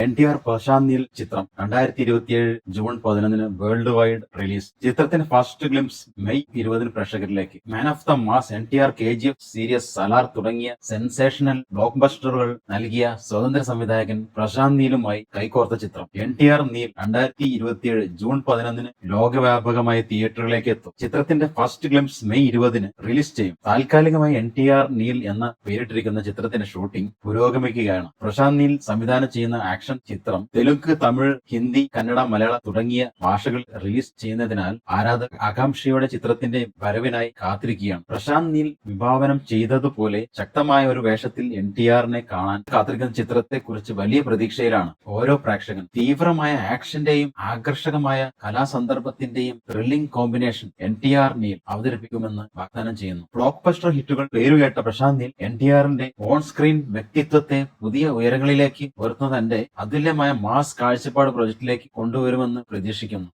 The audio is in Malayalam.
NTR പ്രശാന്ത് നീൽ ചിത്രം 2027 ജൂൺ 11 വേൾഡ് വൈഡ് റിലീസ്. ചിത്രത്തിന്റെ ഫസ്റ്റ് ഗ്ലിംസ് മെയ് 20 പ്രേക്ഷകരിലേക്ക്. Man of the mass, NTR, KGF, series, Salaar തുടങ്ങിയ സെൻസേഷണൽ ബ്ലോക്ക് ബസ്റ്ററുകൾ നൽകിയ സ്വതന്ത്ര സംവിധായകൻ പ്രശാന്ത് നീലുമായി കൈകോർത്ത ചിത്രം NTR നീൽ 2027 ജൂൺ 11 ലോകവ്യാപകമായി തിയേറ്ററുകളിലേക്ക് എത്തും. ചിത്രത്തിന്റെ ഫസ്റ്റ് ഗ്ലിംസ് മെയ് 20 റിലീസ് ചെയ്യും. താൽക്കാലികമായി NTR നീൽ എന്ന പേരിട്ടിരിക്കുന്ന ചിത്രത്തിന്റെ ഷൂട്ടിംഗ് പുരോഗമിക്കുകയാണ്. പ്രശാന്ത് നീൽ സംവിധാനം ചെയ്യുന്ന ആക്ഷൻ ചിത്രം തെലുങ്ക്, തമിഴ്, ഹിന്ദി, കന്നഡ, മലയാളം തുടങ്ങിയ ഭാഷകൾ റിലീസ് ചെയ്യുന്നതിനാൽ ആരാധകർ ആകാംക്ഷയോടെ ചിത്രത്തിന്റെ വരവിനായി കാത്തിരിക്കുകയാണ്. പ്രശാന്ത് നീൽ വിഭാവനം ചെയ്തതുപോലെ ശക്തമായ ഒരു വേഷത്തിൽ NTRനെ കാണാൻ കാത്തിരിക്കുന്ന ചിത്രത്തെ കുറിച്ച് വലിയ പ്രതീക്ഷയിലാണ് ഓരോ പ്രേക്ഷകൻ. തീവ്രമായ ആക്ഷന്റെയും ആകർഷകമായ കലാസന്ദർഭത്തിന്റെയും ത്രില്ലിംഗ് കോമ്പിനേഷൻ NTR നീൽ അവതരിപ്പിക്കുമെന്ന് വാഗ്ദാനം ചെയ്യുന്നു. ബ്ലോക്ക് ബസ്റ്റർ ഹിറ്റുകൾ പേരുകേട്ട പ്രശാന്ത് നീൽ NTRന്റെ ഓൺ സ്ക്രീൻ വ്യക്തിത്വത്തെ പുതിയ ഉയരങ്ങളിലേക്ക് ഉയർത്തുന്ന തന്റെ അതുല്യമായ മാസ് കാഴ്ചപ്പാട് പ്രൊജക്ടിലേക്ക് കൊണ്ടുവരുമെന്ന് പ്രതീക്ഷിക്കുന്നു.